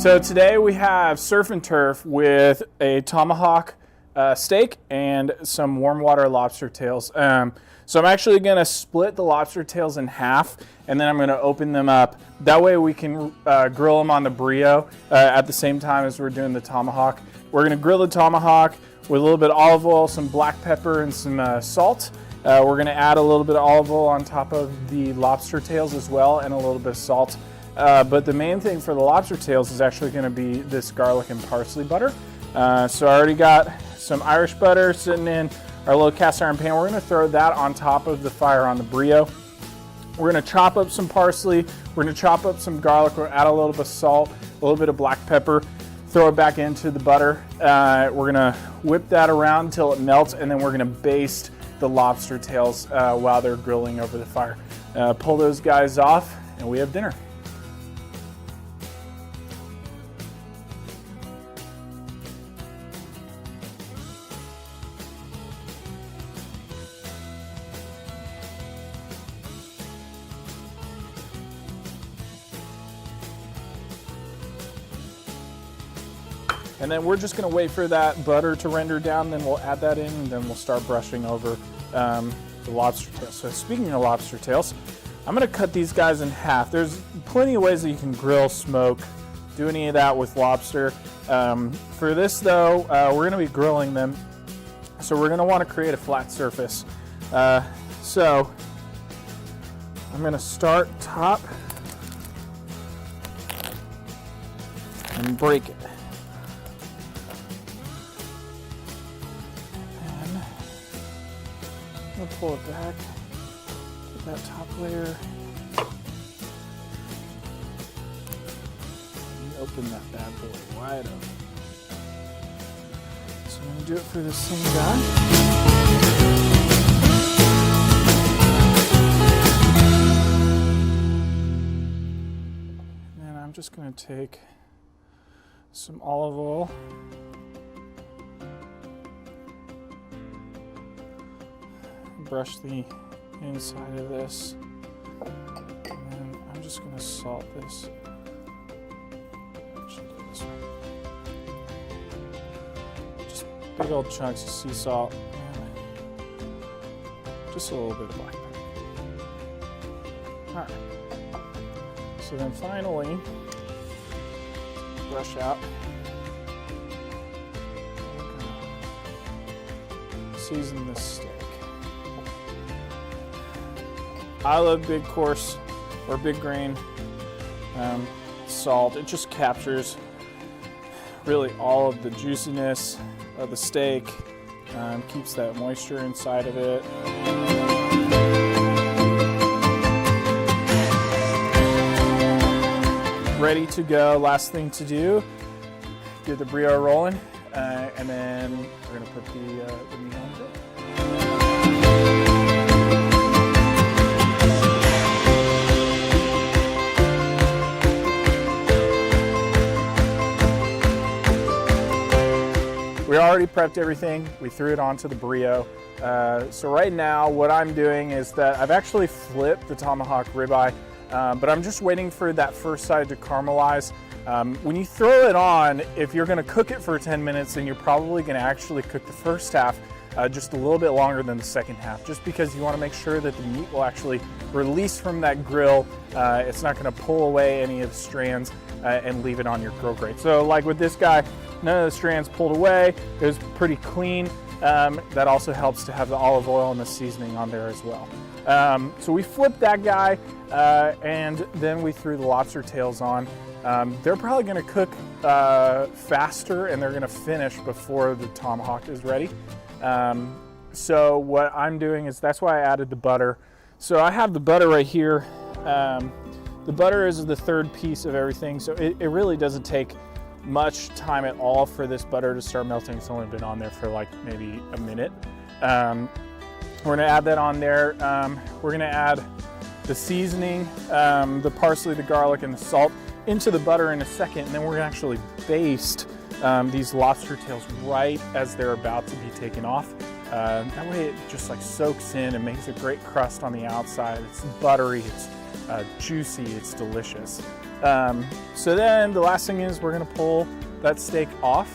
So today we have surf and turf with a tomahawk steak and some warm water lobster tails. So I'm actually going to split the lobster tails in half, and then I'm going to open them up. That way we can grill them on the brio at the same time as we're doing the tomahawk. We're going to grill the tomahawk with a little bit of olive oil, some black pepper, and some salt. We're going to add a little bit of olive oil on top of the lobster tails as well, and a little bit of salt. But the main thing for the lobster tails is actually going to be this garlic and parsley butter. So I already got some Irish butter sitting in our little cast iron pan. We're going to throw that on top of the fire on the brio. We're going to chop up some parsley. We're going to chop up some garlic. We're going to add a little bit of salt, a little bit of black pepper, throw it back into the butter. We're going to whip that around until it melts, and then we're going to baste the lobster tails while they're grilling over the fire. Pull those guys off, and we have dinner. And then we're just going to wait for that butter to render down, then we'll add that in, and then we'll start brushing over the lobster tails. So speaking of lobster tails, I'm going to cut these guys in half. There's plenty of ways that you can grill, smoke, do any of that with lobster. For this though, we're going to be grilling them, so we're going to want to create a flat surface. So I'm going to start top and break it. I'm gonna pull it back, get that top layer, and open that bad boy wide open. So I'm gonna do it for the same guy. And then I'm just gonna take some olive oil. Brush the inside of this, and then I'm just going to salt this. Actually, do this one. Just big old chunks of sea salt, and just a little bit of black pepper. All right. So then finally, brush out. Season this steak. I love big coarse or big grain salt. It just captures really all of the juiciness of the steak, keeps that moisture inside of it. Ready to go. Last thing to do, get the brio rolling, and then we're going to put the meat on the grill. We already prepped everything. We threw it onto the brio. So right now what I'm doing is that I've actually flipped the tomahawk ribeye, but I'm just waiting for that first side to caramelize. When you throw it on, if you're gonna cook it for 10 minutes, then you're probably gonna actually cook the first half just a little bit longer than the second half, just because you wanna make sure that the meat will actually release from that grill. It's not gonna pull away any of the strands and leave it on your grill grate. So like with this guy, none of the strands pulled away. It was pretty clean. That also helps to have the olive oil and the seasoning on there as well. So we flipped that guy, and then we threw the lobster tails on. They're probably gonna cook faster, and they're gonna finish before the tomahawk is ready. So what I'm doing is, that's why I added the butter. So I have the butter right here. The butter is the third piece of everything, so it really doesn't take much time at all for this butter to start melting. It's only been on there for like maybe a minute. We're gonna add that on there. We're gonna add the seasoning, the parsley, the garlic, and the salt into the butter in a second, and then we're gonna actually baste these lobster tails right as they're about to be taken off. That way it just like soaks in and makes a great crust on the outside. It's buttery, it's juicy, it's delicious. So then the last thing is we're gonna pull that steak off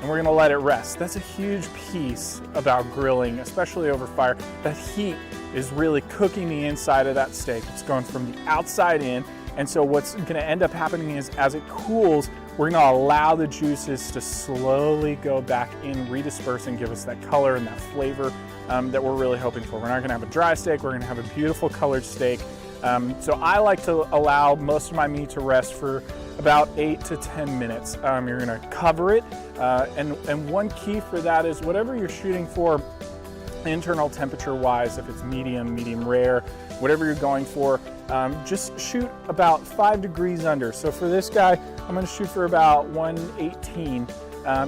and we're gonna let it rest. That's a huge piece about grilling, especially over fire. That heat is really cooking the inside of that steak. It's going from the outside in. And so what's gonna end up happening is as it cools, we're gonna allow the juices to slowly go back in, redisperse, and give us that color and that flavor that we're really hoping for. We're not gonna have a dry steak, we're gonna have a beautiful colored steak. So I like to allow most of my meat to rest for about 8 to 10 minutes. You're gonna cover it, and one key for that is whatever you're shooting for internal temperature wise, if it's medium, medium rare, whatever you're going for, just shoot about 5 degrees under. So for this guy, I'm gonna shoot for about 118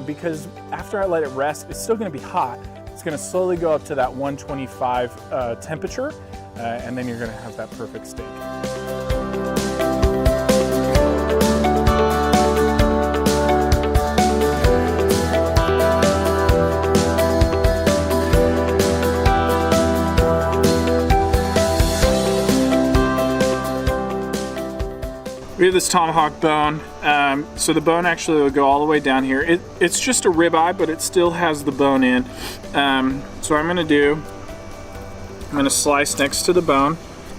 because after I let it rest, it's still gonna be hot. It's gonna slowly go up to that 125 temperature, and then you're gonna have that perfect steak. We have this tomahawk bone. So the bone actually will go all the way down here. It's just a ribeye, but it still has the bone in. So what I'm gonna slice next to the bone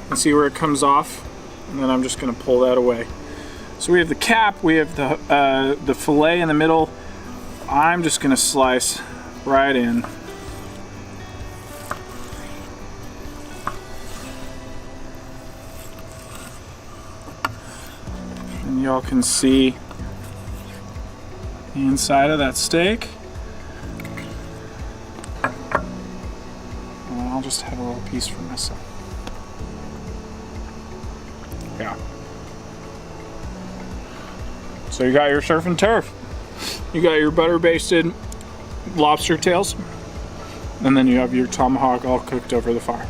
and see where it comes off, and then I'm just gonna pull that away. So we have the cap, we have the fillet in the middle. I'm just gonna slice right in. And y'all can see the inside of that steak. And I'll just have a little piece for myself. Yeah. So you got your surf and turf. You got your butter basted lobster tails. And then you have your tomahawk all cooked over the fire.